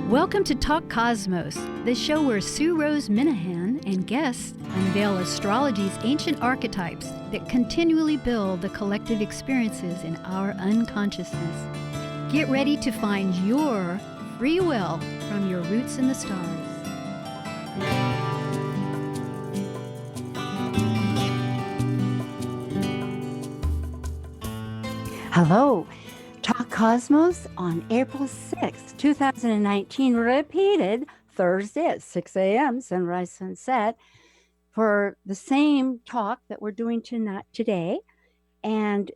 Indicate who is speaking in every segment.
Speaker 1: Welcome to Talk Cosmos, the show where Sue Rose Minahan and guests unveil astrology's ancient archetypes that continually build the collective experiences in our unconsciousness. Get ready to find your free will from your roots in the stars.
Speaker 2: Hello, Talk Cosmos on April 6th, 2019, repeated Thursday at 6 a.m., sunrise, sunset, for the same talk that we're doing today. And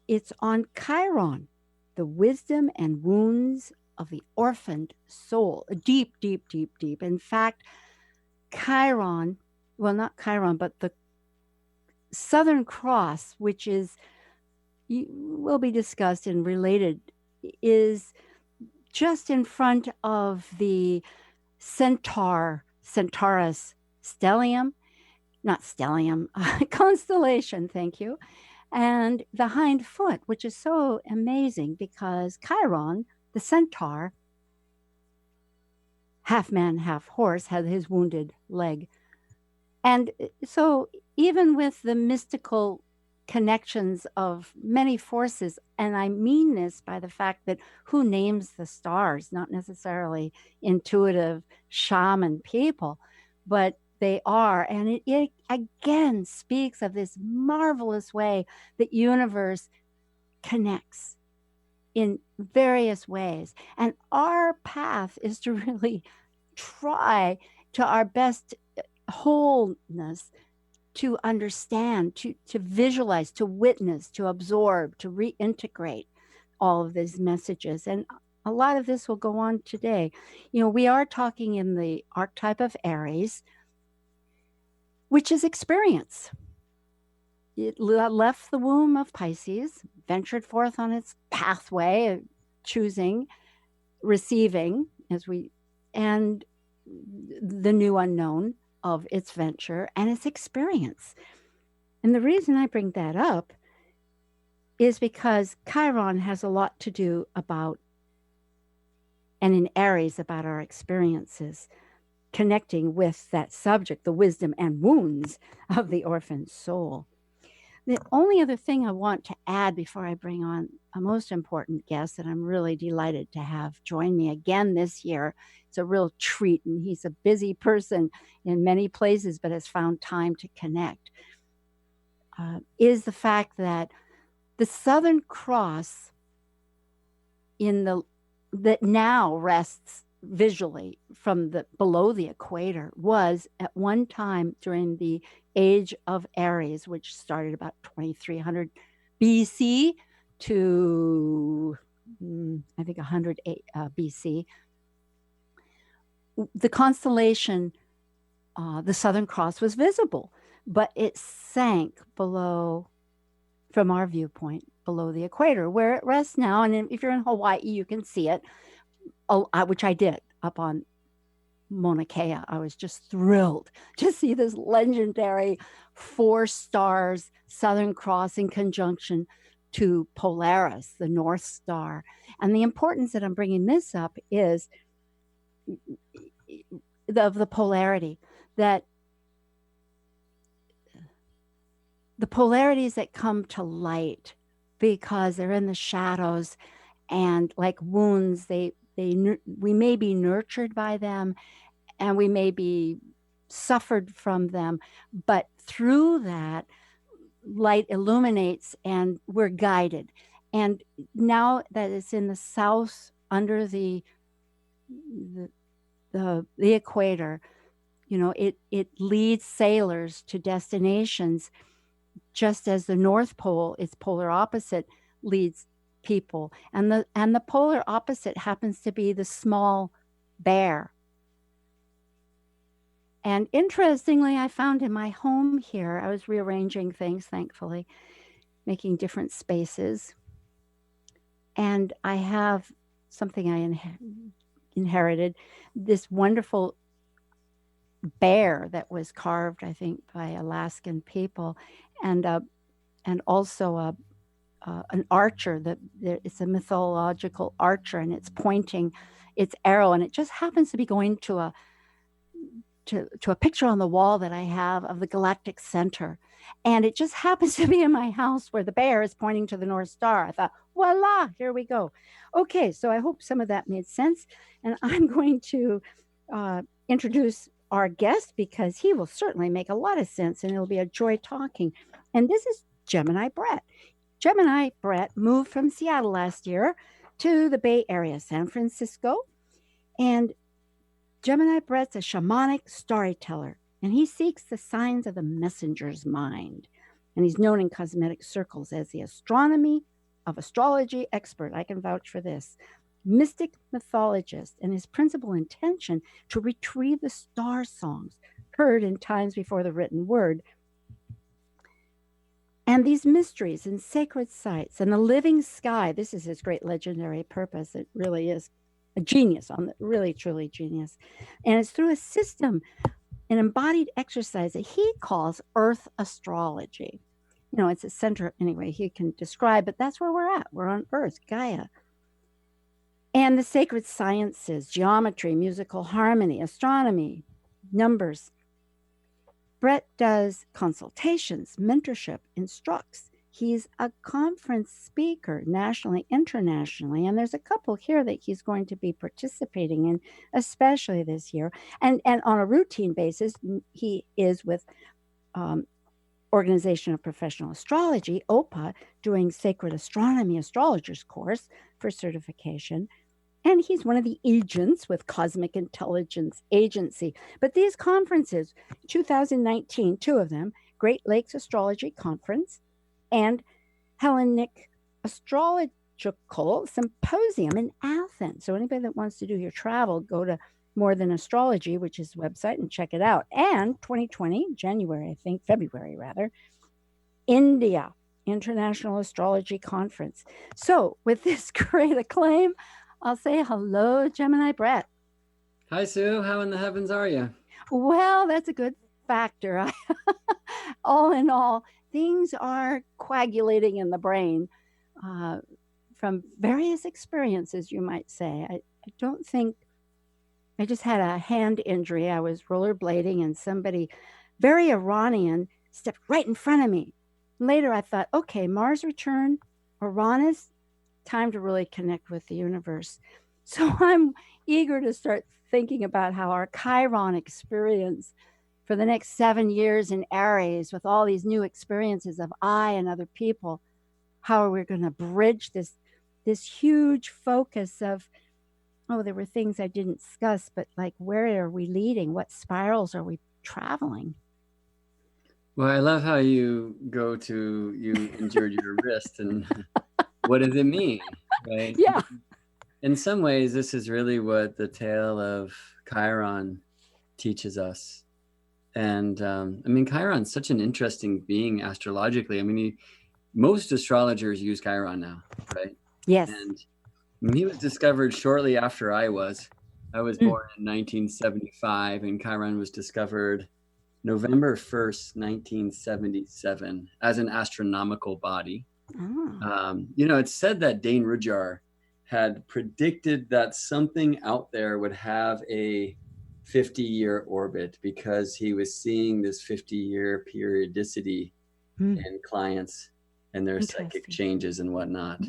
Speaker 2: it's on Chiron, the wisdom and wounds of the orphaned soul. Deep, deep, deep, deep. In fact, Chiron, well, not Chiron, but the Southern Cross, which will be discussed and related, is just in front of the Centaurus constellation, thank you, and the hind foot, which is so amazing because Chiron, the centaur, half man, half horse, had his wounded leg. And so even with the mystical connections of many forces, and I mean this by the fact that who names the stars, not necessarily intuitive shaman people, but they are. And it again speaks of this marvelous way that universe connects in various ways. And our path is to really try to our best wholeness to understand, to visualize, to witness, to absorb, to reintegrate all of these messages. And a lot of this will go on today. You know, we are talking in the archetype of Aries, which is experience. It left the womb of Pisces, ventured forth on its pathway of choosing, receiving, and the new unknown of its venture and its experience. And the reason I bring that up is because Chiron has a lot to do about, and in Aries, about our experiences, connecting with that subject, the wisdom and wounds of the orphaned soul. The only other thing I want to add before I bring on a most important guest that I'm really delighted to have join me again this year, it's a real treat, and he's a busy person in many places, but has found time to connect, is the fact that the Southern Cross that now rests visually from below the equator was at one time during the age of Aries, which started about 2300 BC to I think 100 BC. The constellation, the Southern Cross, was visible, but it sank below, from our viewpoint, below the equator, where it rests now. And if you're in Hawaii, you can see it, which I did up on Mauna Kea. I was just thrilled to see this legendary 4 stars Southern Cross in conjunction to Polaris, the North Star. And the importance that I'm bringing this up is of the polarity, that the polarities that come to light because they're in the shadows, and like wounds, we may be nurtured by them and we may be suffered from them, but through that, light illuminates and we're guided. And now that it's in the south under the equator, you know, it leads sailors to destinations, just as the North Pole, its polar opposite, leads people. And the polar opposite happens to be the small bear. And interestingly, I found in my home here, I was rearranging things, thankfully, making different spaces. And I have something I inherited, this wonderful bear that was carved, I think, by Alaskan people, and also an archer. It's a mythological archer, and it's pointing its arrow, and it just happens to be going to a picture on the wall that I have of the galactic center. And it just happens to be in my house where the bear is pointing to the North Star. I thought, voila, here we go. Okay, so I hope some of that made sense. And I'm going to introduce our guest because he will certainly make a lot of sense and it'll be a joy talking. And this is Gemini Brett. Gemini Brett moved from Seattle last year to the Bay Area, San Francisco. And Gemini Brett's a shamanic storyteller, and he seeks the signs of the messenger's mind. And he's known in cosmetic circles as the astrology expert. I can vouch for this. Mystic mythologist, and his principal intention to retrieve the star songs heard in times before the written word. And these mysteries and sacred sites and the living sky, this is his great legendary purpose. It really is a genius really, truly genius. And it's through a system, an embodied exercise that he calls Earth astrology. It's a center, anyway, he can describe, but that's where we're at. We're on Earth, Gaia. And the sacred sciences, geometry, musical harmony, astronomy, numbers. Brett does consultations, mentorship, instructs. He's a conference speaker nationally, internationally, and there's a couple here that he's going to be participating in, especially this year. And on a routine basis, he is with Organization of Professional Astrology, OPA, doing Sacred Astronomy Astrologer's course for certification. And he's one of the agents with Cosmic Intelligence Agency. But these conferences, 2019, two of them, Great Lakes Astrology Conference, and Hellenic Astrological Symposium in Athens. So anybody that wants to do your travel, go to More Than Astrology, which is the website, and check it out. And 2020, February rather, India International Astrology Conference. So with this great acclaim, I'll say hello, Gemini Brett.
Speaker 3: Hi, Sue. How in the heavens are you?
Speaker 2: Well, that's a good factor. All in all, things are coagulating in the brain from various experiences, you might say. I don't think, I just had a hand injury. I was rollerblading and somebody very Iranian stepped right in front of me. Later I thought, okay, Mars return, Uranus, time to really connect with the universe. So I'm eager to start thinking about how our Chiron experience for the next 7 years in Aries, with all these new experiences of I and other people, how are we going to bridge this huge focus of, there were things I didn't discuss, but like, where are we leading? What spirals are we traveling?
Speaker 3: Well, I love how you injured your wrist, and what does it mean, right?
Speaker 2: Yeah.
Speaker 3: In some ways, this is really what the tale of Chiron teaches us. And Chiron's such an interesting being astrologically. Most astrologers use Chiron now, right?
Speaker 2: Yes.
Speaker 3: And he was discovered shortly after I was. I was born in 1975, and Chiron was discovered November 1st, 1977, as an astronomical body.
Speaker 2: Oh.
Speaker 3: It's said that Dane Rudhyar had predicted that something out there would have a 50-year orbit because he was seeing this 50-year periodicity in clients and their psychic changes and whatnot.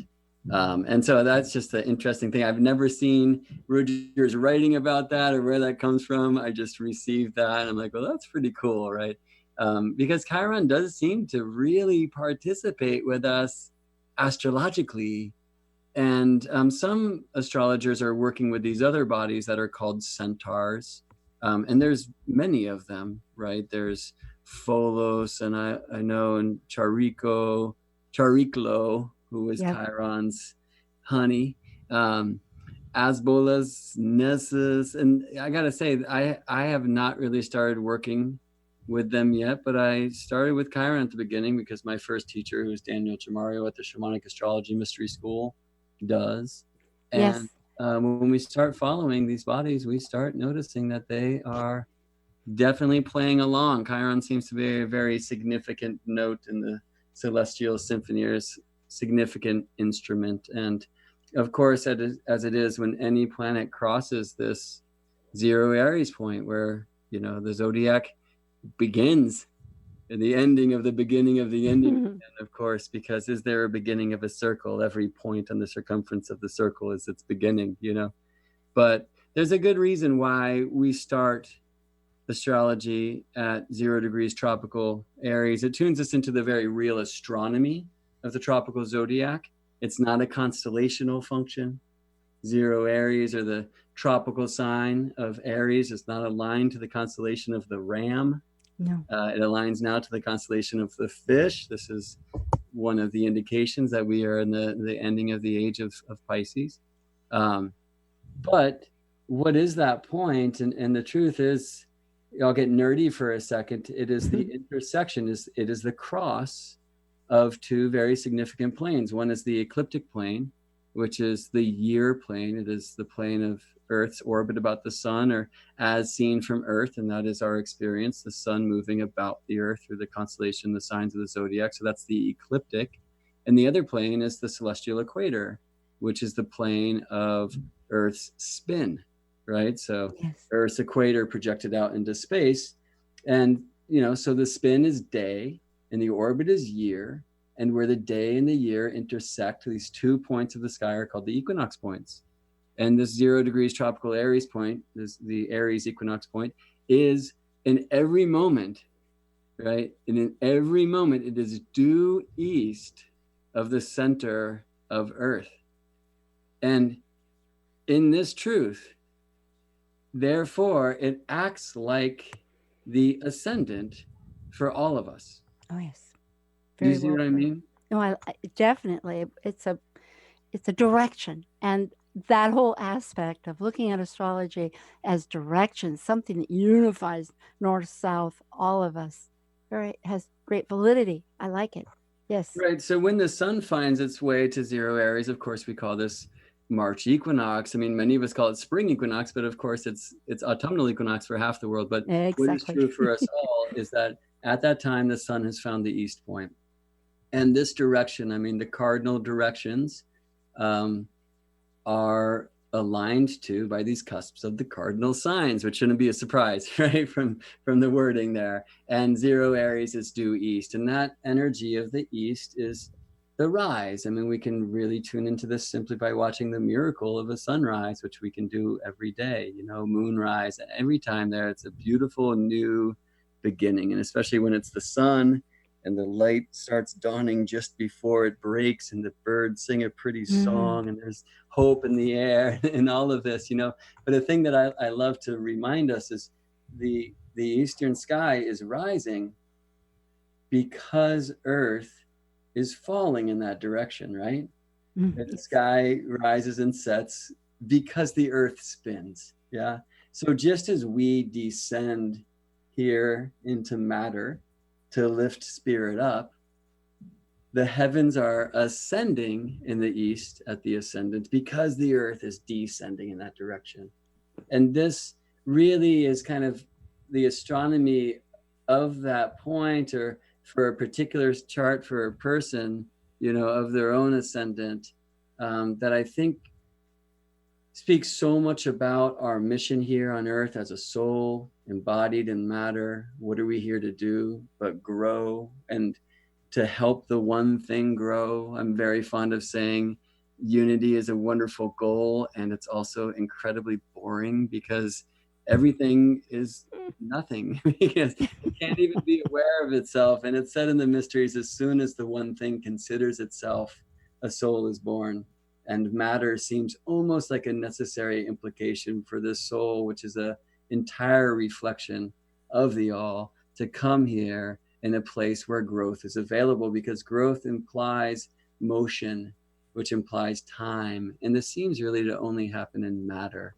Speaker 3: And so that's just an interesting thing. I've never seen Rudhyar's writing about that or where that comes from. I just received that and I'm like, well, that's pretty cool, right? Because Chiron does seem to really participate with us astrologically. And some astrologers are working with these other bodies that are called centaurs. And there's many of them, right? There's Pholos, and I know, and Chariklo, who is Chiron's honey, Asbolas, Nessus. And I got to say, I have not really started working with them yet, but I started with Chiron at the beginning because my first teacher, who was Daniel Chamario at the Shamanic Astrology Mystery School, does. And when we start following these bodies, we start noticing that they are definitely playing along. Chiron seems to be a very significant note in the celestial symphonies significant instrument. And of course, as it is when any planet crosses this zero Aries point, where, you know, the zodiac begins and the ending of the beginning of the ending. And of course, because is there a beginning of a circle? Every point on the circumference of the circle is its beginning, you know. But there's a good reason why we start astrology at 0 degrees tropical Aries. It tunes us into the very real astronomy of the tropical zodiac. It's not a constellational function. 0 Aries, or the tropical sign of Aries, is not aligned to the constellation of the Ram.
Speaker 2: No.
Speaker 3: It aligns now to the constellation of the Fish. This is one of the indications that we are in the ending of the age of Pisces. But what is that point? And the truth is, I'll get nerdy for a second. It is the intersection, it is the cross of two very significant planes. One is the ecliptic plane, which is the year plane. It is the plane of Earth's orbit about the sun, or as seen from Earth, and that is our experience, the sun moving about the Earth through the constellation, the signs of the zodiac. So that's the ecliptic. And the other plane is the celestial equator, which is the plane of Earth's spin, right? So
Speaker 2: Yes.
Speaker 3: Earth's equator projected out into space. And, you know, so the spin is day and the orbit is year. And where the day and the year intersect, these 2 points of the sky are called the equinox points. And this 0 degrees tropical Aries point, this, the Aries equinox point, is in every moment, right? And in every moment, it is due east of the center of Earth. And in this truth, therefore, it acts like the ascendant for all of us.
Speaker 2: Oh, yes.
Speaker 3: Do you see what I mean?
Speaker 2: No, I definitely. It's a direction, and that whole aspect of looking at astrology as direction, something that unifies north, south, all of us, has great validity. I like it. Yes.
Speaker 3: Right. So when the sun finds its way to 0 Aries, of course, we call this March equinox. I mean, many of us call it spring equinox, but of course, it's autumnal equinox for half the world. But what is
Speaker 2: Exactly.
Speaker 3: true for us all is that at that time, the sun has found the east point. And this direction, I mean, the cardinal directions are aligned to by these cusps of the cardinal signs, which shouldn't be a surprise, right? From the wording there. And 0 Aries is due east. And that energy of the east is the rise. I mean, we can really tune into this simply by watching the miracle of a sunrise, which we can do every day, you know, moonrise. And every time there, it's a beautiful new beginning. And especially when it's the sun and the light starts dawning just before it breaks, and the birds sing a pretty song, and there's hope in the air and all of this, you know. But the thing that I love to remind us is the eastern sky is rising because Earth is falling in that direction, right? The sky rises and sets because the Earth spins. Yeah. So just as we descend here into matter to lift spirit up, the heavens are ascending in the east at the ascendant because the Earth is descending in that direction. And this really is kind of the astronomy of that point, or for a particular chart for a person, you know, of their own ascendant, that I think speaks so much about our mission here on Earth as a soul embodied in matter. What are we here to do but grow, and to help the one thing grow? I'm very fond of saying unity is a wonderful goal, and it's also incredibly boring because everything is nothing, because it can't even be aware of itself. And it's said in the mysteries, as soon as the one thing considers itself, a soul is born. And matter seems almost like a necessary implication for this soul, which is an entire reflection of the all, to come here in a place where growth is available, because growth implies motion, which implies time. And this seems really to only happen in matter,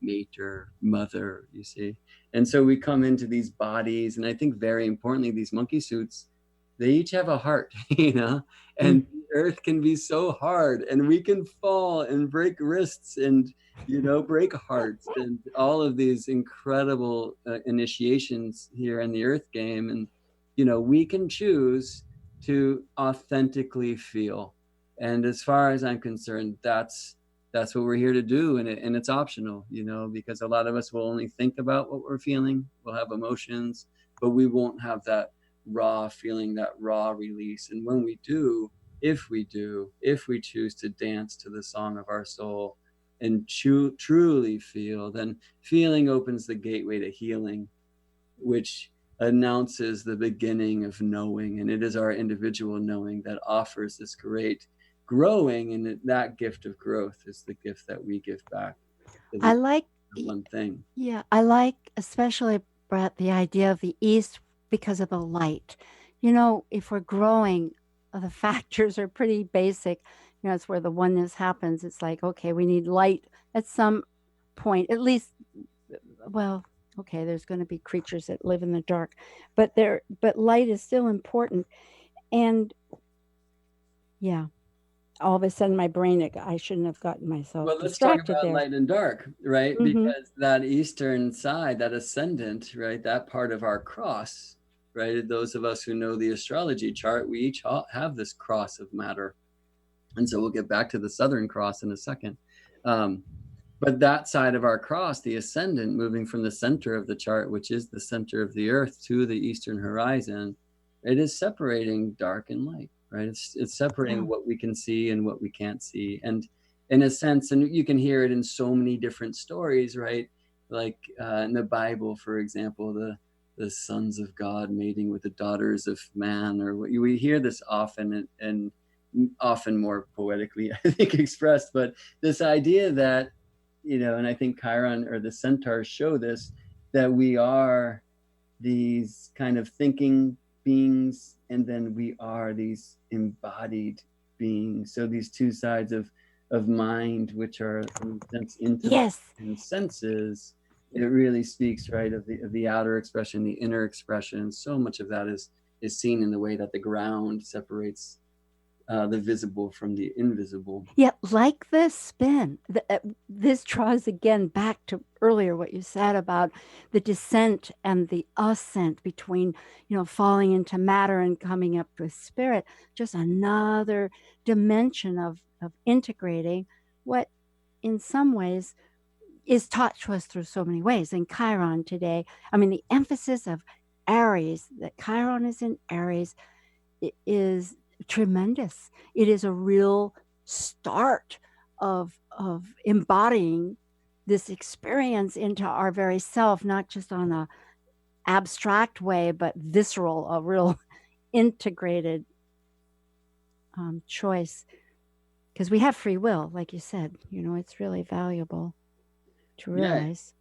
Speaker 3: mater, mother, you see. And so we come into these bodies, and I think very importantly, these monkey suits, they each have a heart, you know, and Earth can be so hard, and we can fall and break wrists and, you know, break hearts, and all of these incredible initiations here in the Earth game. And, you know, we can choose to authentically feel And as far as I'm concerned, that's what we're here to do, and it's optional, because a lot of us will only think about what we're feeling. We'll have emotions, but we won't have that raw feeling, that raw release. And when we do, if we choose to dance to the song of our soul and truly feel, then feeling opens the gateway to healing, which announces the beginning of knowing. And it is our individual knowing that offers this great growing, and that gift of growth is the gift that we give back to
Speaker 2: I
Speaker 3: the
Speaker 2: like,
Speaker 3: one thing.
Speaker 2: yeah, I like especially, Brett, the idea of the east because of the light. If we're growing, the factors are pretty basic. It's where the oneness happens. It's like, okay, we need light at some point, at least. Well, okay, there's going to be creatures that live in the dark, but light is still important. And yeah, all of a sudden my brain, I shouldn't have gotten myself
Speaker 3: Well, let's talk
Speaker 2: distracted
Speaker 3: about
Speaker 2: there.
Speaker 3: light and dark, right?
Speaker 2: Mm-hmm.
Speaker 3: Because that eastern side, that ascendant, right, that part of our cross, right? Those of us who know the astrology chart, we each have this cross of matter. And so we'll get back to the southern cross in a second. But that side of our cross, the ascendant, moving from the center of the chart, which is the center of the earth, to the eastern horizon, it is separating dark and light, right? It's separating what we can see and what we can't see. And in a sense, and you can hear it in so many different stories, right? Like in the Bible, for example, the sons of God mating with the daughters of man, or we hear this often, and often more poetically, I think, expressed. But this idea that, and I think Chiron or the centaurs show this, that we are these kind of thinking beings, and then we are these embodied beings. So these two sides of mind, which are in a sense intellect
Speaker 2: Yes.
Speaker 3: and senses, it really speaks, right, of the outer expression, the inner expression. So much of that is seen in the way that the ground separates the visible from the invisible.
Speaker 2: Yeah, like the spin. This draws again back to earlier what you said about the descent and the ascent between, falling into matter and coming up with spirit. Just another dimension of integrating what, in some ways, is taught to us through so many ways. In Chiron today, I mean, the emphasis of Aries, that Chiron is in Aries, is tremendous. It is a real start of embodying this experience into our very self, not just on a abstract way, but visceral, a real integrated choice. Because we have free will, like you said, it's really valuable to realize.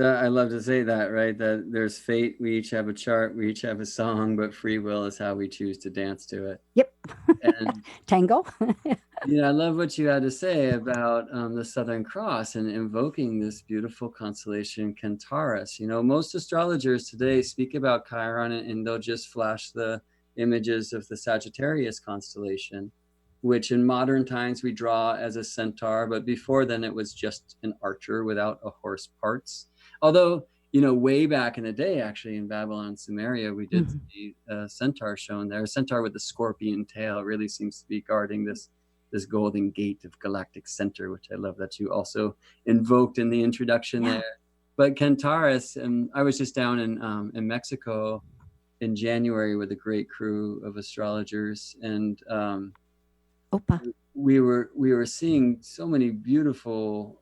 Speaker 3: I love to say that, right? That there's fate, we each have a chart, we each have a song, but free will is how we choose to dance to it.
Speaker 2: Yep.
Speaker 3: And
Speaker 2: Tango.
Speaker 3: I love what you had to say about the Southern Cross and invoking this beautiful constellation Centaurus. Most astrologers today speak about Chiron, and they'll just flash the images of the Sagittarius constellation, which in modern times we draw as a centaur, but before then it was just an archer without a horse parts. Although, way back in the day, actually in Babylon and Sumeria, we did see a centaur shown there. A centaur with a scorpion tail really seems to be guarding this golden gate of galactic center, which I love that you also invoked in the introduction there. But Centaurus, and I was just down in Mexico in January with a great crew of astrologers, and we were seeing so many beautiful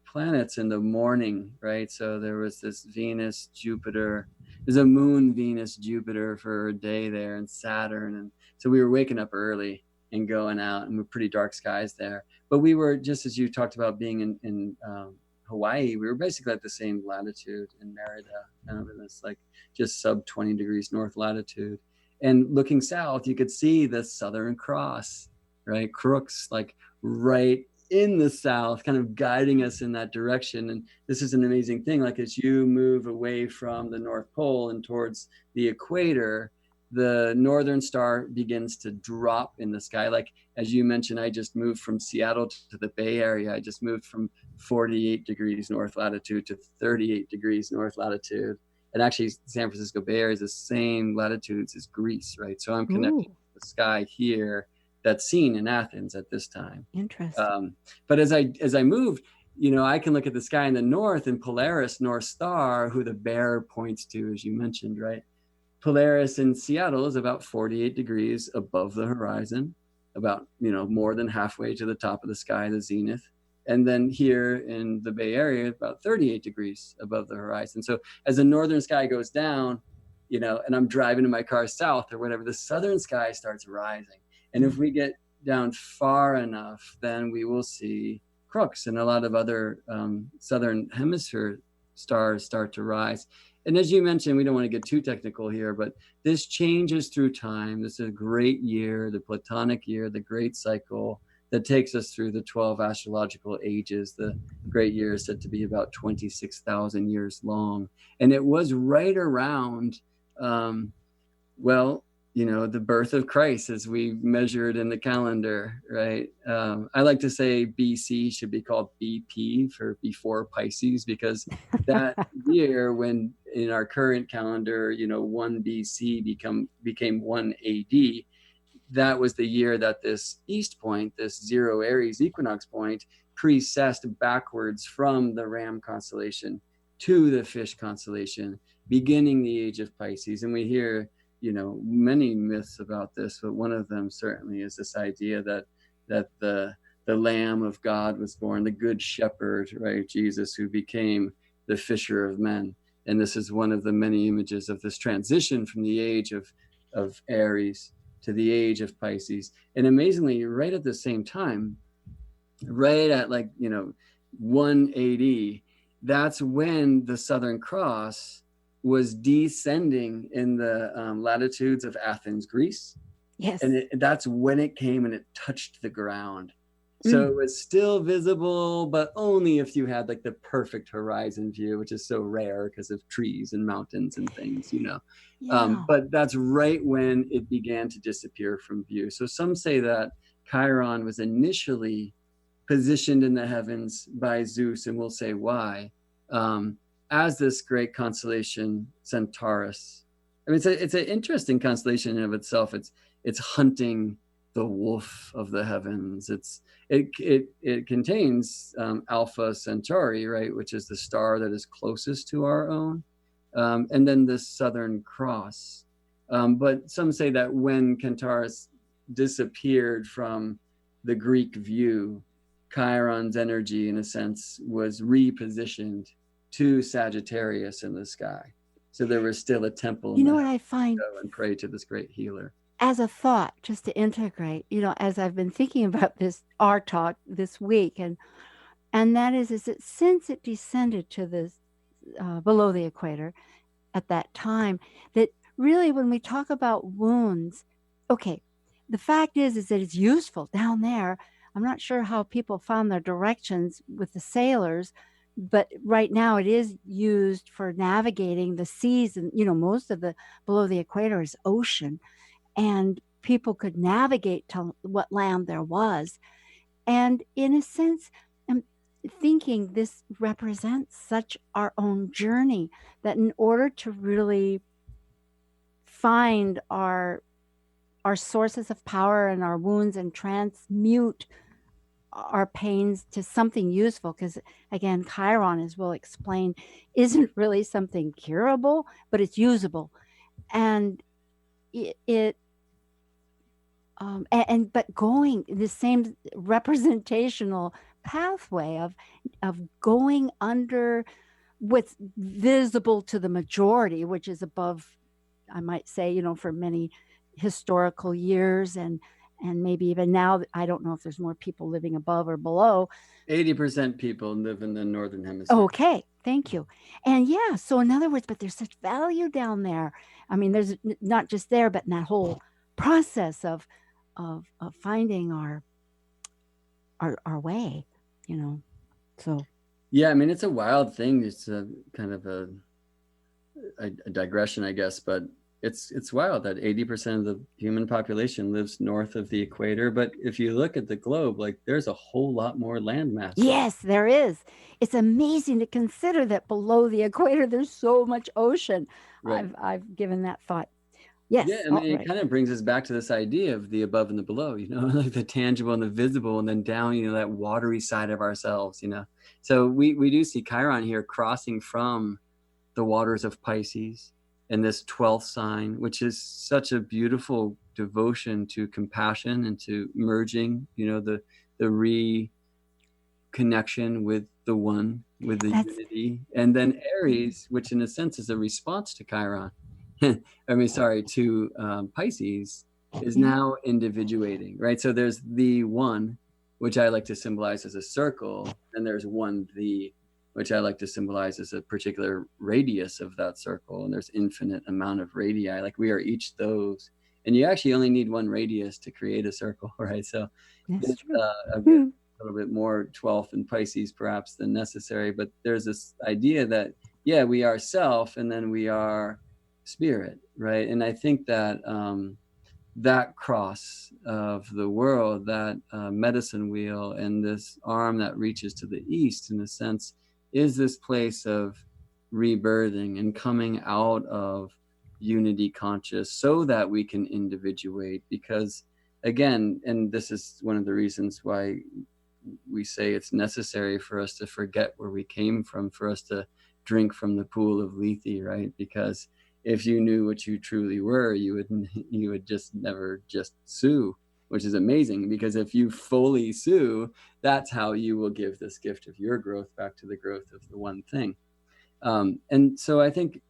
Speaker 3: planets in the morning, right? So there was this Venus, Jupiter. There's a moon, Venus, Jupiter for a day there, and Saturn. And so we were waking up early and going out, and we're pretty dark skies there. But we were, just as you talked about being in Hawaii, we were basically at the same latitude in Merida, kind of in this like just sub 20 degrees north latitude. And looking south, you could see the Southern Cross, right? Crooks, like right in the south, kind of guiding us in that direction. And this is an amazing thing. Like as you move away from the North Pole and towards the equator, the northern star begins to drop in the sky. Like as you mentioned, I just moved from Seattle to the Bay Area. I just moved from 48 degrees north latitude to 38 degrees north latitude. And actually San Francisco Bay Area is the same latitudes as Greece, right? So I'm connected to the sky here that's seen in Athens at this time.
Speaker 2: Interesting.
Speaker 3: But as I moved, I can look at the sky in the north, and Polaris, North Star, who the bear points to, as you mentioned, right? Polaris in Seattle is about 48 degrees above the horizon, about, more than halfway to the top of the sky, the zenith. And then here in the Bay Area, about 38 degrees above the horizon. So as the northern sky goes down, and I'm driving in my car south or whatever, the southern sky starts rising. And if we get down far enough, then we will see Crux and a lot of other southern hemisphere stars start to rise. And as you mentioned, we don't want to get too technical here, but this changes through time. This is a great year, the Platonic year, the great cycle that takes us through the 12 astrological ages. The great year is said to be about 26,000 years long. And it was right around, the birth of Christ as we measured in the calendar, right? I like to say BC should be called BP for before Pisces, because that year, when in our current calendar, 1 BC became 1 AD, that was the year that this east point, this zero Aries equinox point, precessed backwards from the Ram constellation to the Fish constellation, beginning the age of Pisces. And we hear many myths about this, but one of them certainly is this idea that the Lamb of God was born, the Good Shepherd, right? Jesus, who became the fisher of men. And this is one of the many images of this transition from the age of Aries to the age of Pisces. And amazingly, right at the same time, right at 180, that's when the Southern Cross was descending in the latitudes of Athens, Greece.
Speaker 2: Yes.
Speaker 3: And that's when it came and it touched the ground. So it was still visible, but only if you had the perfect horizon view, which is so rare because of trees and mountains and things,
Speaker 2: Yeah.
Speaker 3: But that's right when it began to disappear from view. So some say that Chiron was initially positioned in the heavens by Zeus, and we'll say why, as this great constellation Centaurus. I mean, it's an interesting constellation in of itself. It's hunting the wolf of the heavens. It contains Alpha Centauri, right, which is the star that is closest to our own, and then the Southern Cross. But some say that when Centaurus disappeared from the Greek view, Chiron's energy, in a sense, was repositioned to Sagittarius in the sky. So there was still a temple.
Speaker 2: You know what I find?
Speaker 3: Go and pray to this great healer.
Speaker 2: As a thought, just to integrate, as I've been thinking about our talk this week, and that is that since it descended to this below the equator at that time, that really when we talk about wounds, okay, the fact is that it's useful down there. I'm not sure how people found their directions with the sailors, but right now it is used for navigating the seas, and most of the below the equator is ocean. And people could navigate to what land there was. And in a sense, I'm thinking this represents such our own journey, that in order to really find our sources of power and our wounds and transmute our pains to something useful, because again, Chiron, as we'll explain, isn't really something curable, but it's usable. And but going the same representational pathway of going under what's visible to the majority, which is above, I might say, for many historical years, and maybe even now, I don't know if there's more people living above or below.
Speaker 3: 80% people live in the northern hemisphere.
Speaker 2: Okay, thank you. And yeah, so in other words, but there's such value down there. I mean, there's not just there, but in that whole process of finding our way, so.
Speaker 3: Yeah, I mean, it's a wild thing. It's a kind of a digression, I guess, but it's wild that 80% of the human population lives north of the equator. But if you look at the globe, there's a whole lot more land mass.
Speaker 2: Yes, there is. It's amazing to consider that below the equator, there's so much ocean. Right. I've given that thought Yes.
Speaker 3: Yeah, I
Speaker 2: All
Speaker 3: mean, it
Speaker 2: right.
Speaker 3: kind of brings us back to this idea of the above and the below, like the tangible and the visible, and then down, that watery side of ourselves. So we do see Chiron here crossing from the waters of Pisces and this 12th sign, which is such a beautiful devotion to compassion and to merging, the reconnection with the one, with the
Speaker 2: That's
Speaker 3: unity. And then Aries, which in a sense is a response to Chiron. to Pisces, is
Speaker 2: yeah.
Speaker 3: now individuating, right? So there's the one, which I like to symbolize as a circle, and there's one the, which I like to symbolize as a particular radius of that circle, and there's infinite amount of radii, like we are each those, and you actually only need one radius to create a circle, right? So
Speaker 2: That's
Speaker 3: it's
Speaker 2: true.
Speaker 3: a little bit more 12th in Pisces perhaps than necessary, but there's this idea that we are self and then we are spirit, right? And I think that that cross of the world, that medicine wheel, and this arm that reaches to the east, in a sense, is this place of rebirthing and coming out of unity conscious, so that we can individuate. Because again, and this is one of the reasons why we say it's necessary for us to forget where we came from, for us to drink from the pool of Lethe, right? Because if you knew what you truly were, you would just never just sue, which is amazing, because if you fully sue, that's how you will give this gift of your growth back to the growth of the one thing. And so I think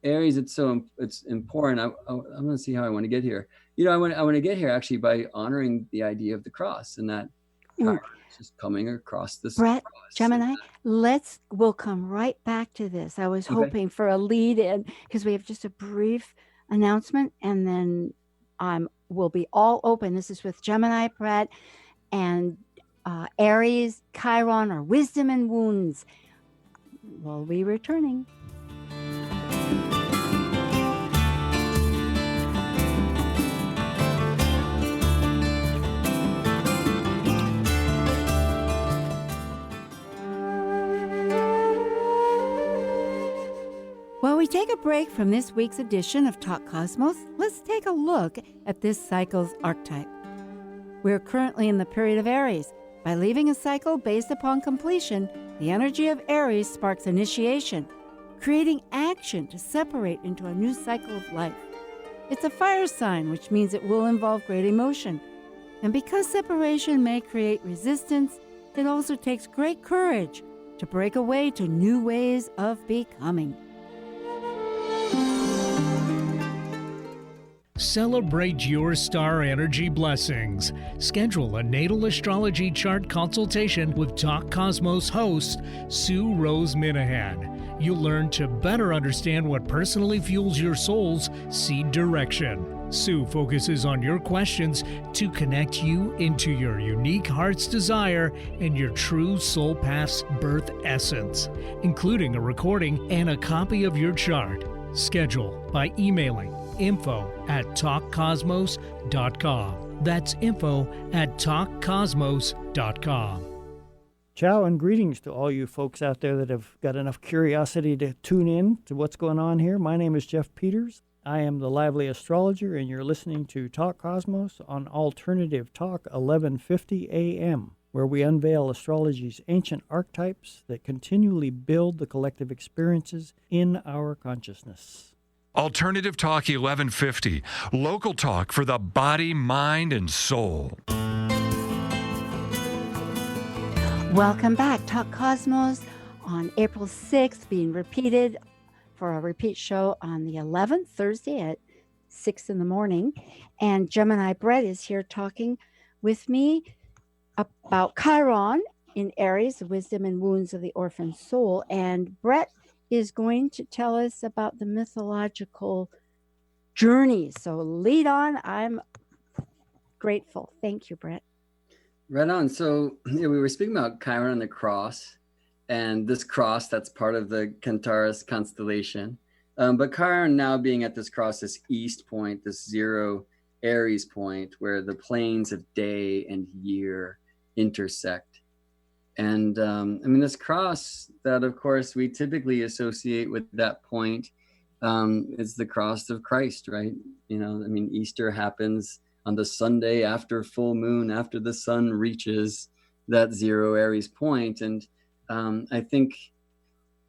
Speaker 3: Aries, it's important. I'm going to see how I want to get here. I want to get here actually by honoring the idea of the cross, and that Chiron is just coming across this
Speaker 2: Brett,
Speaker 3: cross.
Speaker 2: Gemini, we'll come right back to this. I was hoping for a lead in, because we have just a brief announcement, and then we'll be all open. This is with Gemini, Brett, and Aries, Chiron, or wisdom and wounds. We'll be returning. While we take a break from this week's edition of Talk Cosmos, let's take a look at this cycle's archetype. We're currently in the period of Aries. By leaving a cycle based upon completion, the energy of Aries sparks initiation, creating action to separate into a new cycle of life. It's a fire sign, which means it will involve great emotion. And because separation may create resistance, it also takes great courage to break away to new ways of becoming.
Speaker 4: Celebrate your star energy blessings. Schedule a natal astrology chart consultation with Talk Cosmos host Sue Rose Minahan. You'll learn to better understand what personally fuels your soul's seed direction. Sue focuses on your questions to connect you into your unique heart's desire and your true soul path's birth essence, including a recording and a copy of your chart. Schedule by emailing info@talkcosmos.com. That's info@talkcosmos.com.
Speaker 5: Ciao and greetings to all you folks out there that have got enough curiosity to tune in to what's going on here. My name is Jeff Peters. I am the Lively Astrologer, and you're listening to Talk Cosmos on Alternative Talk 1150 AM, where we unveil astrology's ancient archetypes that continually build the collective experiences in our consciousness.
Speaker 6: Alternative Talk 1150, local talk for the body, mind, and soul.
Speaker 2: Welcome back. Talk Cosmos on April 6th, being repeated for a repeat show on the 11th, Thursday at 6 in the morning. And Gemini Brett is here talking with me about Chiron in Aries, the wisdom and wounds of the orphaned soul. And Brett is going to tell us about the mythological journey. So lead on. I'm grateful. Thank you, Brett.
Speaker 3: Right on. So we were speaking about Chiron and the cross, and this cross that's part of the Centaurus constellation. But Chiron now being at this cross, this east point, this zero Aries point, where the planes of day and year intersect. And this cross that, of course, we typically associate with that point is the cross of Christ, right? Easter happens on the Sunday after full moon, after the sun reaches that 0 Aries point. And I think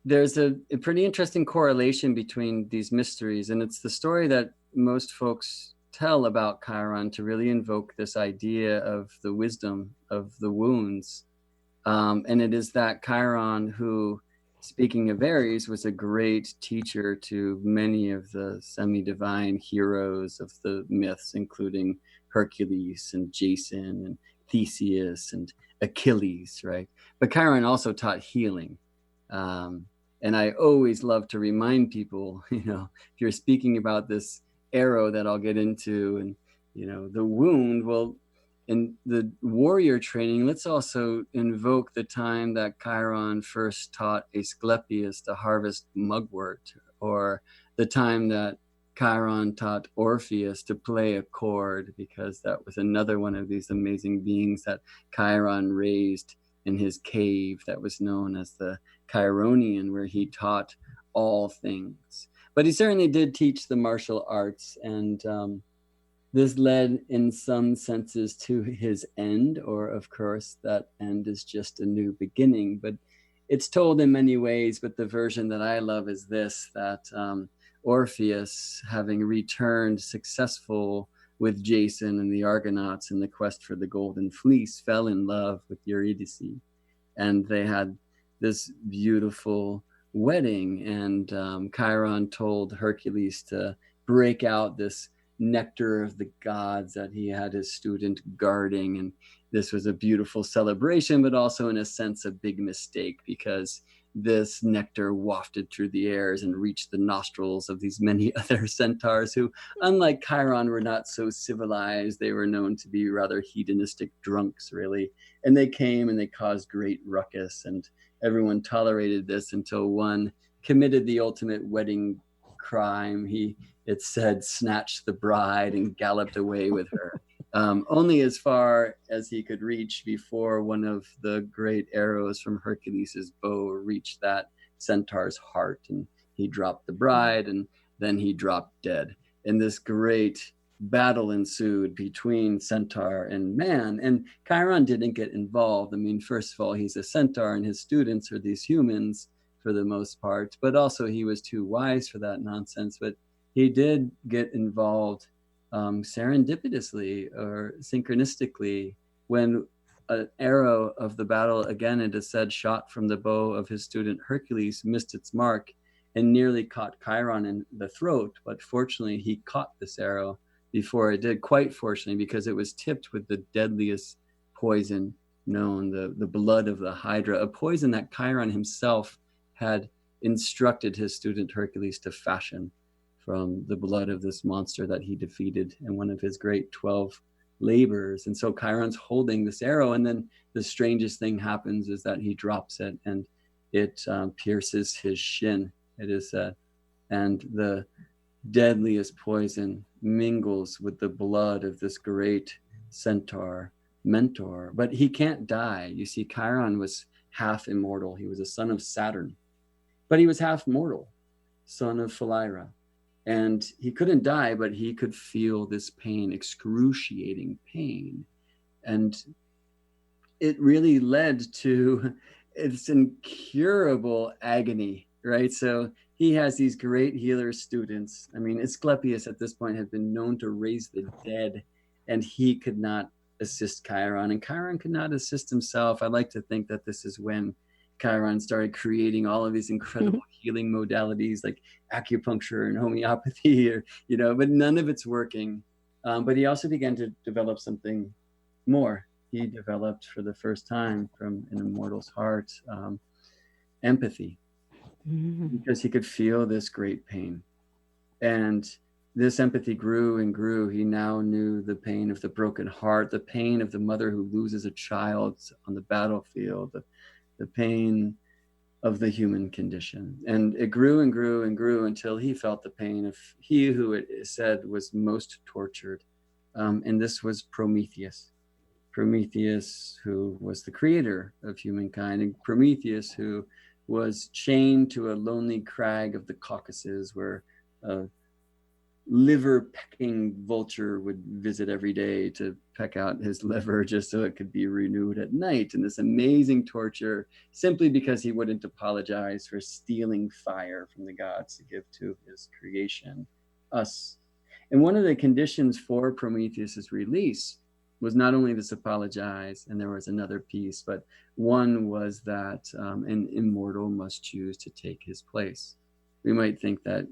Speaker 3: there's a pretty interesting correlation between these mysteries. And it's the story that most folks tell about Chiron to really invoke this idea of the wisdom of the wounds. And it is that Chiron who, speaking of Aries, was a great teacher to many of the semi-divine heroes of the myths, including Hercules and Jason and Theseus and Achilles, right? But Chiron also taught healing. And I always love to remind people, if you're speaking about this arrow that I'll get into and, the wound, well, in the warrior training, let's also invoke the time that Chiron first taught Asclepius to harvest mugwort, or the time that Chiron taught Orpheus to play a chord, because that was another one of these amazing beings that Chiron raised in his cave that was known as the Chironian, where he taught all things. But he certainly did teach the martial arts, and this led in some senses to his end, or of course that end is just a new beginning. But it's told in many ways, but the version that I love is this, that Orpheus, having returned successful with Jason and the Argonauts in the quest for the Golden Fleece, fell in love with Eurydice. And they had this beautiful wedding, and Chiron told Hercules to break out this nectar of the gods that he had his student guarding. And this was a beautiful celebration, but also in a sense a big mistake, because this nectar wafted through the airs and reached the nostrils of these many other centaurs who, unlike Chiron, were not so civilized. They were known to be rather hedonistic drunks, really. And they came and they caused great ruckus, and everyone tolerated this until one committed the ultimate wedding crime. He, it said, snatched the bride and galloped away with her, only as far as he could reach before one of the great arrows from Hercules' bow reached that centaur's heart, and he dropped the bride, and then he dropped dead. And this great battle ensued between centaur and man, and Chiron didn't get involved. First of all, he's a centaur and his students are these humans for the most part, but also he was too wise for that nonsense. But he did get involved serendipitously or synchronistically when an arrow of the battle, again it is said, shot from the bow of his student Hercules, missed its mark and nearly caught Chiron in the throat. But fortunately he caught this arrow before it did, quite fortunately, because it was tipped with the deadliest poison known, the blood of the Hydra, a poison that Chiron himself had instructed his student Hercules to fashion from the blood of this monster that he defeated in one of his great 12 labors. And so Chiron's holding this arrow, and then the strangest thing happens is that he drops it, and it pierces his shin, it is said, and the deadliest poison mingles with the blood of this great centaur mentor. But he can't die. You see, Chiron was half immortal. He was a son of Saturn, but he was half mortal, son of Philyra. And he couldn't die, but he could feel this pain, excruciating pain. And it really led to its incurable agony, right? So he has these great healer students. Asclepius at this point had been known to raise the dead, and he could not assist Chiron, and Chiron could not assist himself. I like to think that this is when Chiron started creating all of these incredible healing modalities like acupuncture and homeopathy, but none of it's working. But he also began to develop something more. He developed for the first time from an immortal's heart, empathy, because he could feel this great pain. And this empathy grew and grew. He now knew the pain of the broken heart, the pain of the mother who loses a child on the battlefield, the pain of the human condition. And it grew and grew and grew until he felt the pain of he who it said was most tortured. And this was Prometheus. Prometheus, who was the creator of humankind, and Prometheus, who was chained to a lonely crag of the Caucasus, where a liver pecking vulture would visit every day to peck out his liver just so it could be renewed at night. And this amazing torture simply because he wouldn't apologize for stealing fire from the gods to give to his creation, us. And one of the conditions for Prometheus's release was not only this apologize, and there was another piece, but one was that an immortal must choose to take his place. We might think that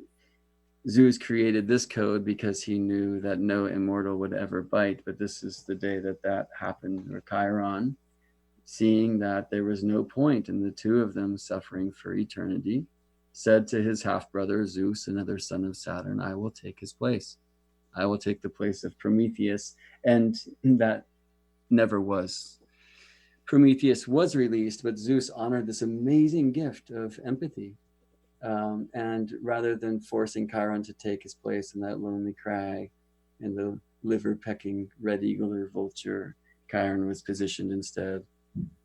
Speaker 3: Zeus created this code because he knew that no immortal would ever bite, but this is the day that that happened, or Chiron, seeing that there was no point in the two of them suffering for eternity, said to his half-brother Zeus, another son of Saturn, I will take his place. I will take the place of Prometheus. And that never was. Prometheus was released, but Zeus honored this amazing gift of empathy. And rather than forcing Chiron to take his place in that lonely crag and the liver-pecking red eagle or vulture, Chiron was positioned instead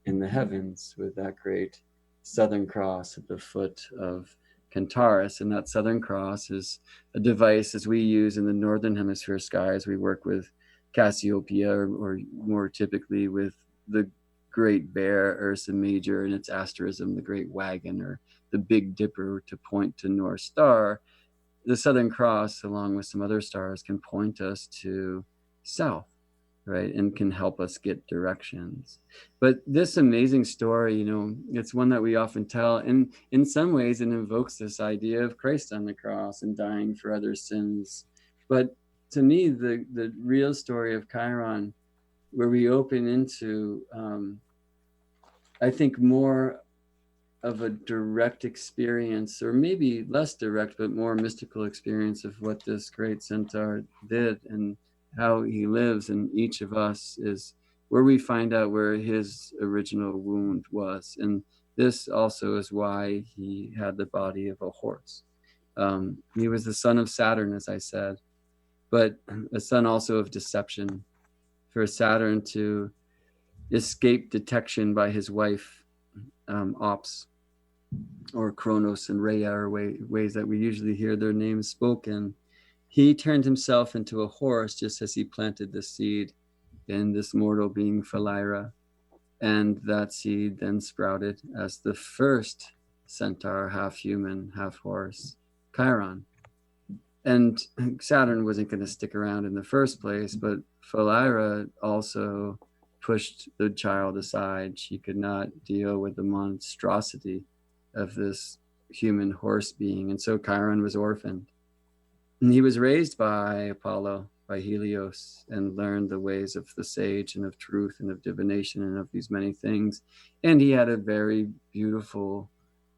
Speaker 3: in the heavens with that great Southern Cross at the foot of Centaurus. And that Southern Cross is a device as we use in the Northern Hemisphere skies. We work with Cassiopeia, or more typically with the Great Bear, Ursa Major, and its asterism, the Great Wagon, or the Big Dipper, to point to North Star. The Southern Cross, along with some other stars, can point us to south, right, and can help us get directions. But this amazing story, you know, it's one that we often tell, and in some ways it invokes this idea of Christ on the cross and dying for other sins. But to me, the real story of Chiron, where we open into, I think, more of a direct experience, or maybe less direct, but more mystical experience of what this great centaur did and how he lives in each of us, is where we find out where his original wound was. And this also is why he had the body of a horse. He was the son of Saturn, as I said, but a son also of deception. For Saturn to escape detection by his wife, Ops, or Kronos and Rhea, are ways that we usually hear their names spoken, he turned himself into a horse just as he planted the seed in this mortal being Philyra. And that seed then sprouted as the first centaur, half human, half horse, Chiron. And Saturn wasn't going to stick around in the first place, but Philyra also pushed the child aside. She could not deal with the monstrosity of this human horse being. And so Chiron was orphaned. And he was raised by Apollo, by Helios, and learned the ways of the sage and of truth and of divination and of these many things. And he had a very beautiful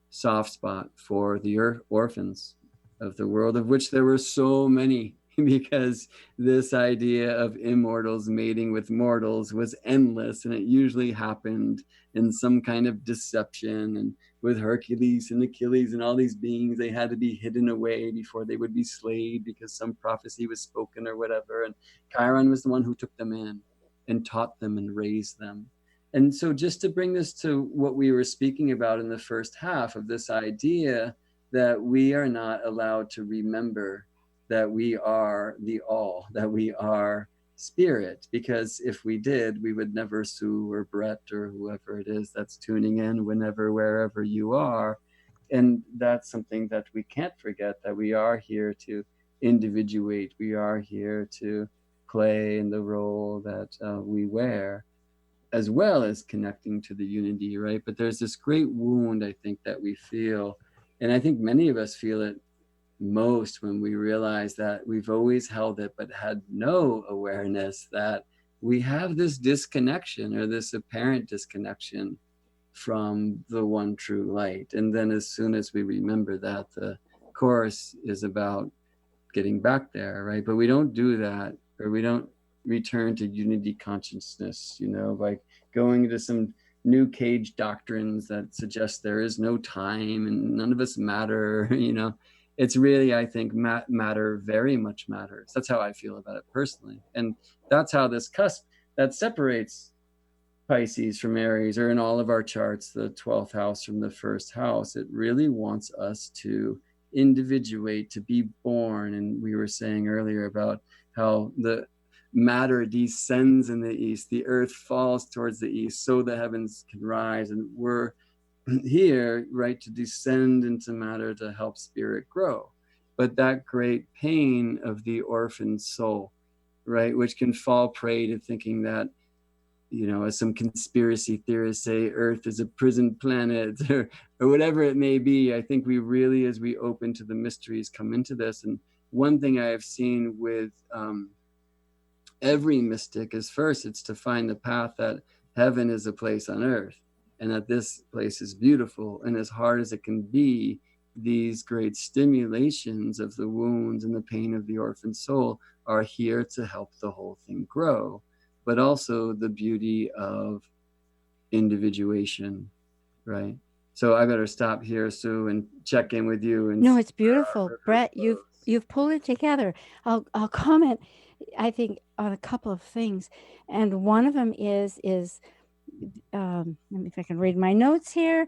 Speaker 3: soft spot for the orphans of the world, of which there were so many, because this idea of immortals mating with mortals was endless, and it usually happened in some kind of deception. And with Hercules and Achilles and all these beings, they had to be hidden away before they would be slayed because some prophecy was spoken or whatever. And Chiron was the one who took them in and taught them and raised them. And so just to bring this to what we were speaking about in the first half of this idea that we are not allowed to remember that we are the all, that we are spirit, because if we did, we would never Sue or Brett or whoever it is that's tuning in, whenever, wherever you are. And that's something that we can't forget, that we are here to individuate, we are here to play in the role that we wear, as well as connecting to the unity, right? But there's this great wound, I think, that we feel, and I think many of us feel it most when we realize that we've always held it, but had no awareness that we have this disconnection, or this apparent disconnection, from the one true light. And then as soon as we remember that, the course is about getting back there, right? But we don't do that, or we don't return to unity consciousness, you know, by going to some new cage doctrines that suggest there is no time and none of us matter, you know. It's really, I think, matter very much matters. That's how I feel about it personally. And that's how this cusp that separates Pisces from Aries, or in all of our charts, the 12th house from the first house, it really wants us to individuate, to be born. And we were saying earlier about how the matter descends in the east, the earth falls towards the east, so the heavens can rise. And we're here, right, to descend into matter to help spirit grow. But that great pain of the orphaned soul, right, which can fall prey to thinking that, you know, as some conspiracy theorists say, Earth is a prison planet, or whatever it may be. I think we really, as we open to the mysteries, come into this. And one thing I have seen with every mystic is, first, it's to find the path that heaven is a place on earth, and that this place is beautiful. And as hard as it can be, these great stimulations of the wounds and the pain of the orphan soul are here to help the whole thing grow. But also the beauty of individuation, right? So I better stop here, Sue, and check in with you. And
Speaker 2: no, it's beautiful, Brett. You've pulled it together. I'll comment, I think, on a couple of things, and one of them is let me, if I can read my notes here.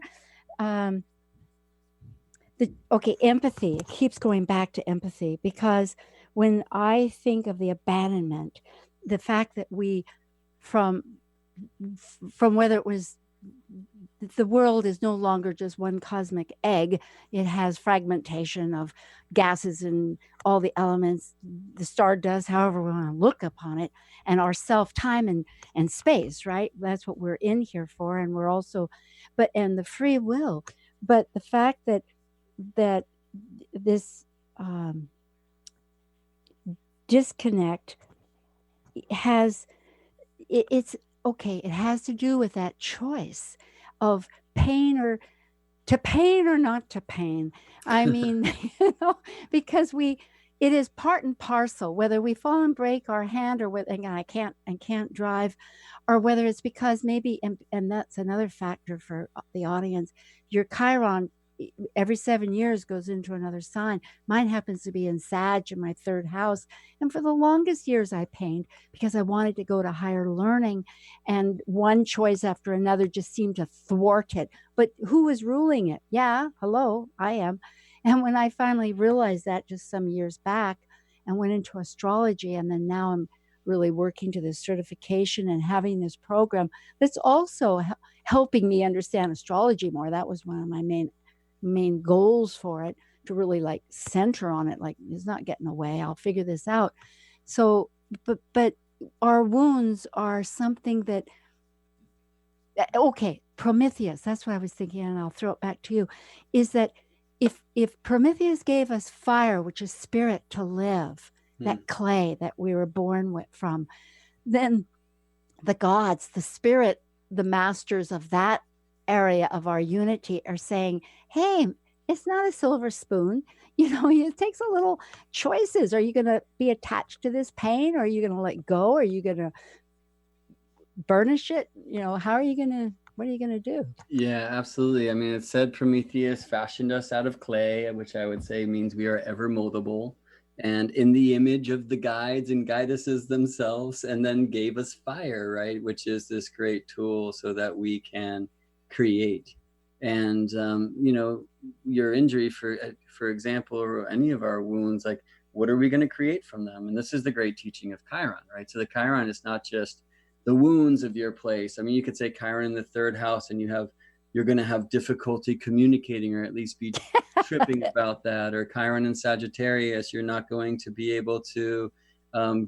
Speaker 2: Empathy. It keeps going back to empathy, because when I think of the abandonment, the fact that we, from whether it was, the world is no longer just one cosmic egg. It has fragmentation of gases and all the elements, the stardust, however we want to look upon it, and our self, time, and space, right? That's what we're in here for. And we're also, and the free will. But the fact that this disconnect it's okay. It has to do with that choice of pain or not to pain. I mean, because it is part and parcel, whether we fall and break our hand, or whether, and I can't drive, or whether it's because maybe, and that's another factor for the audience, your Chiron every 7 years goes into another sign. Mine happens to be in Sag in my third house. And for the longest years I pained because I wanted to go to higher learning, and one choice after another just seemed to thwart it. But who was ruling it? Yeah, hello, I am. And when I finally realized that just some years back and went into astrology, and then now I'm really working to this certification and having this program that's also helping me understand astrology more. That was one of my main goals for it, to really like center on it, like it's not getting away, I'll figure this out. So but our wounds are something that, okay, Prometheus, that's what I was thinking, and I'll throw it back to you, is that if Prometheus gave us fire, which is spirit, to live, that clay that we were born from, then the gods, the spirit, the masters of that area of our unity are saying, hey, it's not a silver spoon. It takes a little choices. Are you going to be attached to this pain? Or are you going to let go? Are you going to burnish it? What are you going to do?
Speaker 3: Yeah, absolutely. I mean, it said Prometheus fashioned us out of clay, which I would say means we are ever moldable, and in the image of the guides and guidesses themselves, and then gave us fire, right? Which is this great tool so that we can create. And your injury, for example, or any of our wounds, like, what are we going to create from them? And this is the great teaching of Chiron, right? So the Chiron is not just the wounds of your place. I mean, you could say Chiron in the third house, and you're going to have difficulty communicating, or at least be tripping about that. Or Chiron in Sagittarius, you're not going to be able to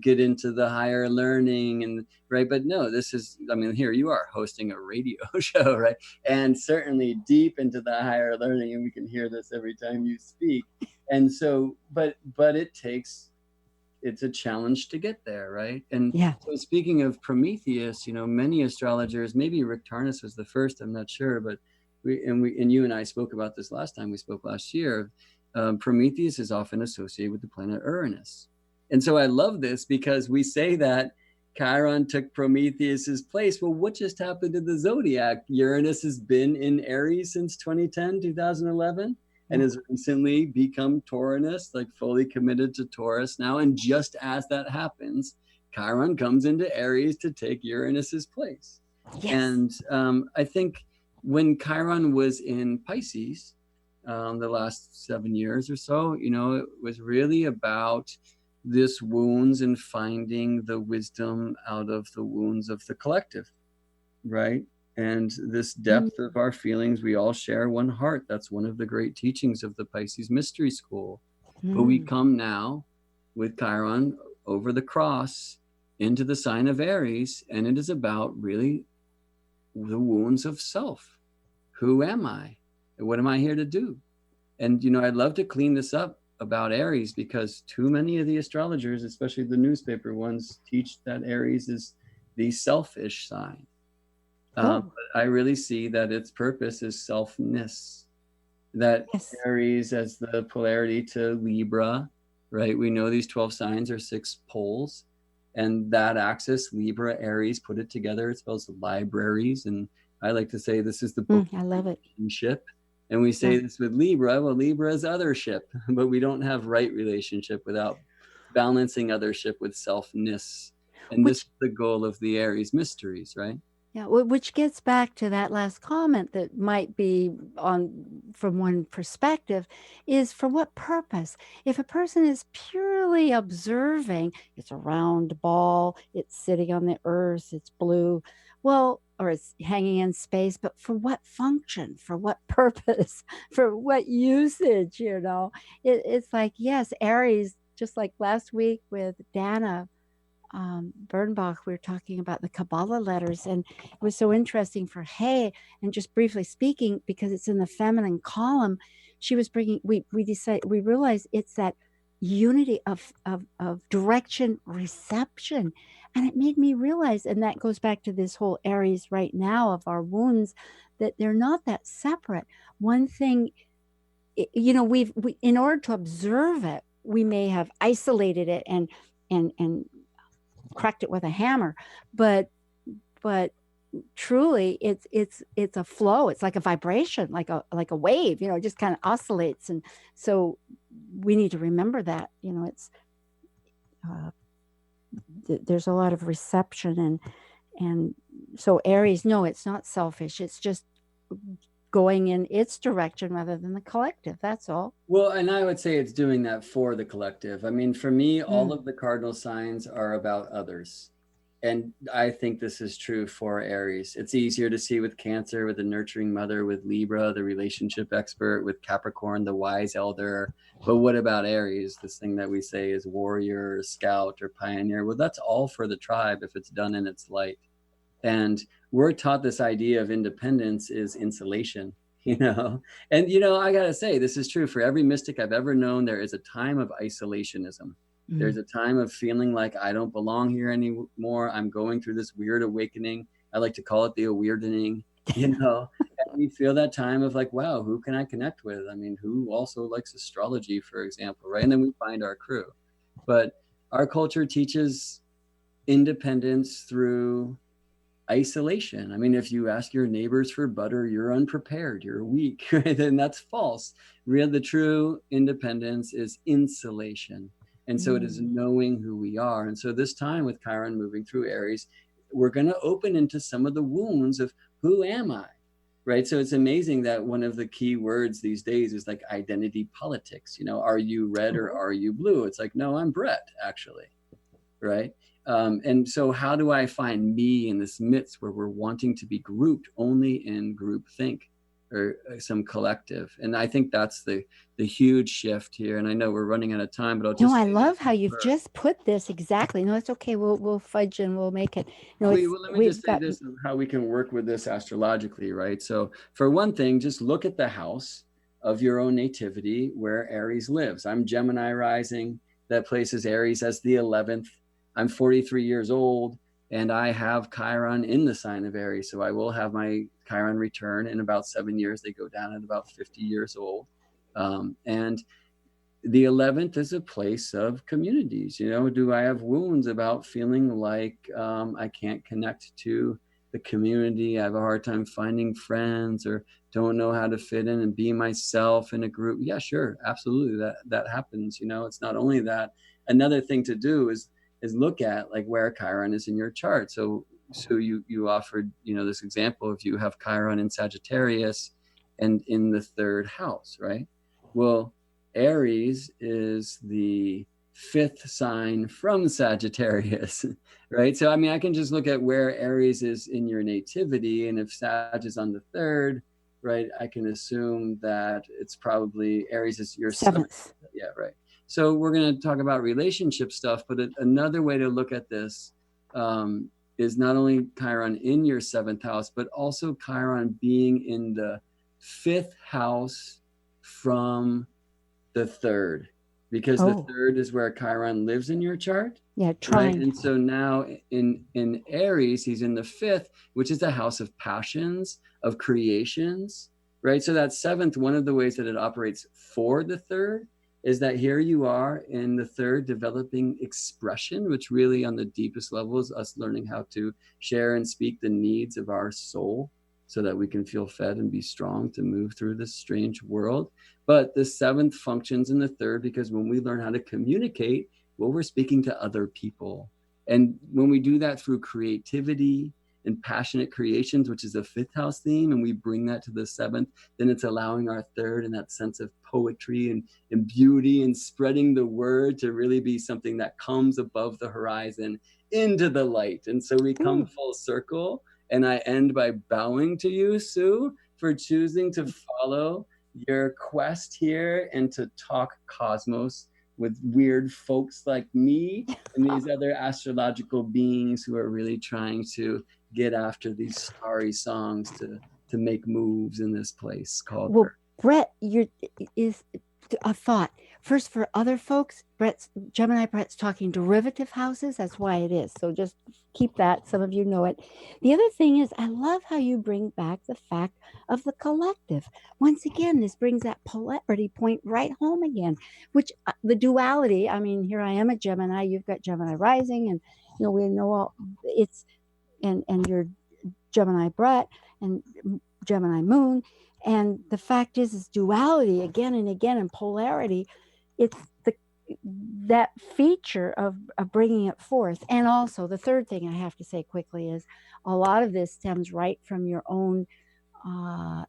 Speaker 3: get into the higher learning, and right. But no, this is, I mean, here you are hosting a radio show, right? And certainly deep into the higher learning, and we can hear this every time you speak. And so, but it's a challenge to get there, right? And
Speaker 2: yeah.
Speaker 3: So speaking of Prometheus, many astrologers, maybe Rick Tarnas was the first, I'm not sure, but you and I spoke about this last time we spoke last year. Prometheus is often associated with the planet Uranus. And so I love this, because we say that Chiron took Prometheus's place. Well, what just happened to the zodiac? Uranus has been in Aries since 2011, and has recently become Taurinus, like fully committed to Taurus now. And just as that happens, Chiron comes into Aries to take Uranus's place. Yes. And I think when Chiron was in Pisces, the last 7 years or so. You know, it was really about this wounds and finding the wisdom out of the wounds of the collective, right? And this depth of our feelings, we all share one heart. That's one of the great teachings of the Pisces Mystery School. But we come now with Chiron over the cross into the sign of Aries, and it is about really the wounds of self. Who am I? And what am I here to do? And, you know, I'd love to clean this up about Aries, because too many of the astrologers, especially the newspaper ones, teach that Aries is the selfish sign. But I really see that its purpose is selfness. That Aries as the polarity to Libra, right? We know these 12 signs are 6 poles, and that axis, Libra, Aries, put it together, it spells libraries. And I like to say this is the book.
Speaker 2: I love it.
Speaker 3: Ship. And we say this with Libra. Well, Libra is othership, but we don't have right relationship without balancing othership with selfness. And this is the goal of the Aries mysteries, right?
Speaker 2: Yeah, which gets back to that last comment that might be on from one perspective, is for what purpose? If a person is purely observing, it's a round ball, it's sitting on the earth, it's blue, well, or it's hanging in space, but for what function? For what purpose? For what usage? You know, it's like, yes, Aries, just like last week with Dana Bernbach, we were talking about the Kabbalah letters, and it was so interesting for Hay. And just briefly speaking, because it's in the feminine column, she was bringing. We realized it's that unity of direction, reception, and it made me realize, and that goes back to this whole Aries right now of our wounds, that they're not that separate. One thing, you know, we in order to observe it, we may have isolated it and cracked it with a hammer, but truly it's a flow. It's like a vibration, like a wave, you know, it just kind of oscillates. And so we need to remember that, you know, it's there's a lot of reception, and so Aries, no, it's not selfish, it's just going in its direction rather than the collective. That's all.
Speaker 3: Well, and I would say it's doing that for the collective. I mean, for me, all of the cardinal signs are about others. And I think this is true for Aries. It's easier to see with Cancer, with the nurturing mother, with Libra, the relationship expert, with Capricorn, the wise elder. But what about Aries? This thing that we say is warrior, scout, or pioneer. Well, that's all for the tribe if it's done in its light. And we're taught this idea of independence is insulation, you know? And, you know, I got to say, this is true for every mystic I've ever known. There is a time of isolationism. There's a time of feeling like I don't belong here anymore. I'm going through this weird awakening. I like to call it the aweirdening, you know? And we feel that time of like, wow, who can I connect with? I mean, who also likes astrology, for example, right? And then we find our crew. But our culture teaches independence through isolation. I mean, if you ask your neighbors for butter, you're unprepared, you're weak, right? And that's false. The true independence is insulation. And so it is knowing who we are. And so this time with Chiron moving through Aries, we're going to open into some of the wounds of who am I, right? So it's amazing that one of the key words these days is like identity politics. You know, are you red or are you blue? It's like, no, I'm Brett, actually, right? And so how do I find me in this midst where we're wanting to be grouped only in group think or some collective? And I think that's the huge shift here. And I know we're running out of time, but I'll just
Speaker 2: I love how you've just put this exactly. No, it's okay. We'll fudge and we'll make it. No,
Speaker 3: let me just say this, how we can work with this astrologically, right? So for one thing, just look at the house of your own nativity where Aries lives. I'm Gemini rising. That places Aries as the 11th. I'm 43 years old and I have Chiron in the sign of Aries. So I will have my Chiron return in about 7 years. They go down at about 50 years old. And the 11th is a place of communities. You know, do I have wounds about feeling like I can't connect to the community? I have a hard time finding friends or don't know how to fit in and be myself in a group. Yeah, sure. Absolutely. That happens. You know, it's not only that. Another thing to do is look at like where Chiron is in your chart. So you offered, you know, this example, if you have Chiron in Sagittarius and in the third house, right? Well, Aries is the fifth sign from Sagittarius, right? So, I mean, I can just look at where Aries is in your nativity. And if Sag is on the third, right, I can assume that it's probably Aries is your
Speaker 2: Seventh.
Speaker 3: Yeah, right. So we're going to talk about relationship stuff, but another way to look at this is not only Chiron in your seventh house, but also Chiron being in the fifth house from the third, because the third is where Chiron lives in your chart.
Speaker 2: Yeah,
Speaker 3: right?
Speaker 2: trying.
Speaker 3: And so now in Aries, he's in the fifth, which is the house of passions, of creations, right? So that seventh, one of the ways that it operates for the third is that here you are in the third developing expression, which really on the deepest level is us learning how to share and speak the needs of our soul so that we can feel fed and be strong to move through this strange world. But the seventh functions in the third because when we learn how to communicate, well, we're speaking to other people. And when we do that through creativity and passionate creations, which is a fifth house theme, and we bring that to the seventh, then it's allowing our third and that sense of poetry and beauty and spreading the word to really be something that comes above the horizon into the light. And so we come full circle. And I end by bowing to you, Sue, for choosing to follow your quest here and to talk cosmos with weird folks like me and these other astrological beings who are really trying to get after these starry songs to make moves in this place called Earth.
Speaker 2: Brett, is a thought. First, for other folks, Gemini Brett's talking derivative houses. That's why it is. So just keep that. Some of you know it. The other thing is, I love how you bring back the fact of the collective. Once again, this brings that polarity point right home again, which the duality, I mean, here I am a Gemini, you've got Gemini rising, and we know all it's, and you're Gemini Brett and Gemini moon. And the fact is duality again and again, and polarity. It's that feature of bringing it forth. And also the third thing I have to say quickly is a lot of this stems right from your own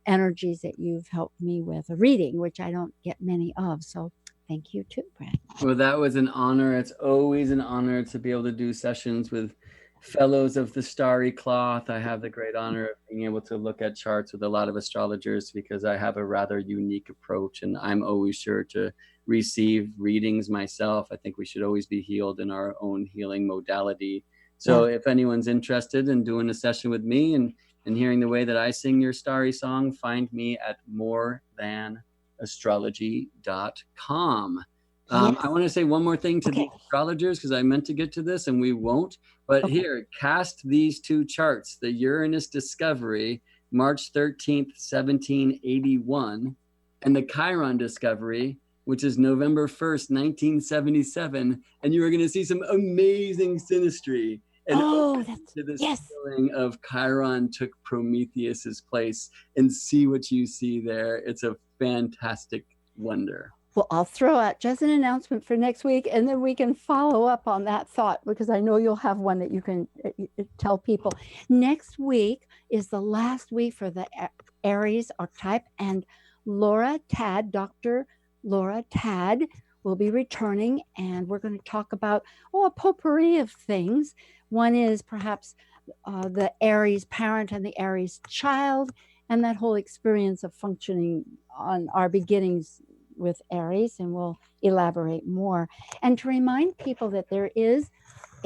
Speaker 2: energies that you've helped me with a reading, which I don't get many of. So thank you too, Brad.
Speaker 3: Well, that was an honor. It's always an honor to be able to do sessions with fellows of the starry cloth. I have the great honor of being able to look at charts with a lot of astrologers because I have a rather unique approach, and I'm always sure to receive readings myself. I think we should always be healed in our own healing modality. So if anyone's interested in doing a session with me and hearing the way that I sing your starry song, find me at morethan.astrology.com. I want to say one more thing to the astrologers because I meant to get to this and we won't. But here, cast these two charts, the Uranus discovery, March 13th, 1781, and the Chiron discovery, which is November 1st, 1977. And you are going to see some amazing synastry. And
Speaker 2: that's
Speaker 3: to this feeling of Chiron took Prometheus's place, and see what you see there. It's a fantastic wonder.
Speaker 2: Well, I'll throw out just an announcement for next week, and then we can follow up on that thought because I know you'll have one that you can tell people. Next week is the last week for the Aries archetype, and Dr. Laura Tad will be returning, and we're going to talk about a potpourri of things. One is perhaps the Aries parent and the Aries child, and that whole experience of functioning on our beginnings with Aries, and we'll elaborate more. And to remind people that there is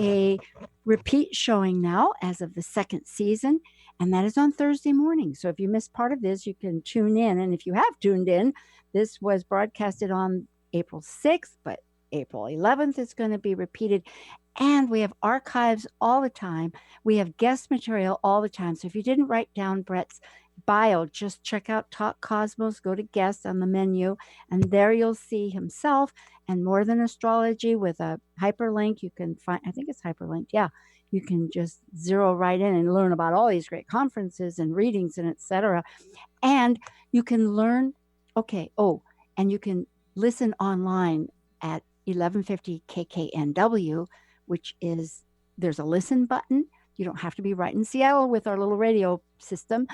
Speaker 2: a repeat showing now as of the second season, and that is on Thursday morning. So if you missed part of this, you can tune in. And if you have tuned in, this was broadcasted on April 6th, but April 11th is going to be repeated. And we have archives all the time. We have guest material all the time. So if you didn't write down Brett's bio, just check out Talk Cosmos, go to guests on the menu, and there you'll see himself and More Than Astrology with a hyperlink. You can find, I think it's hyperlinked. Yeah. You can just zero right in and learn about all these great conferences and readings and etc. And you can learn, and you can listen online at 1150 KKNW, which is, there's a listen button. You don't have to be right in Seattle with our little radio system.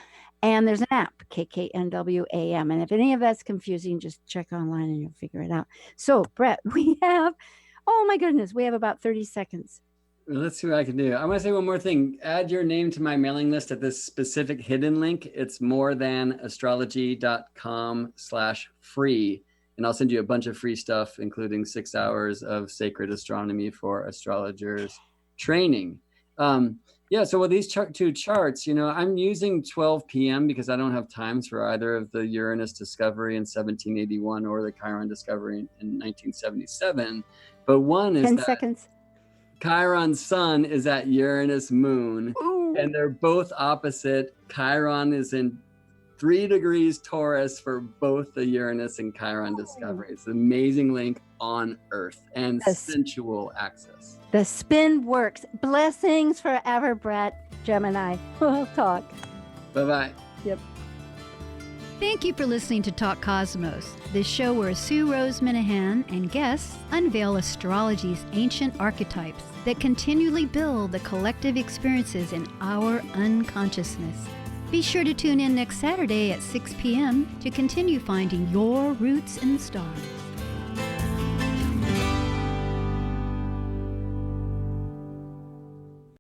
Speaker 2: And there's an app, KKNWAM. And if any of that's confusing, just check online and you'll figure it out. So, Brett, we have, oh my goodness, we have about 30 seconds.
Speaker 3: Let's see what I can do. I want to say one more thing. Add your name to my mailing list at this specific hidden link. It's morethan.astrology.com/free. And I'll send you a bunch of free stuff, including 6 hours of sacred astronomy for astrologers training. So with these two charts, I'm using 12 p.m. because I don't have times for either of the Uranus discovery in 1781 or the Chiron discovery in 1977. But one is
Speaker 2: 10
Speaker 3: that
Speaker 2: seconds.
Speaker 3: Chiron's sun is at Uranus moon,
Speaker 2: Ooh.
Speaker 3: and they're both opposite. Chiron is in 3 degrees Taurus for both the Uranus and Chiron discoveries. It's an amazing link on Earth and sensual access.
Speaker 2: The spin works. Blessings forever, Brett. Gemini. We'll talk.
Speaker 3: Bye-bye.
Speaker 2: Yep.
Speaker 1: Thank you for listening to Talk Cosmos, the show where Sue Rose Minahan and guests unveil astrology's ancient archetypes that continually build the collective experiences in our unconsciousness. Be sure to tune in next Saturday at 6 p.m. to continue finding your roots in the stars.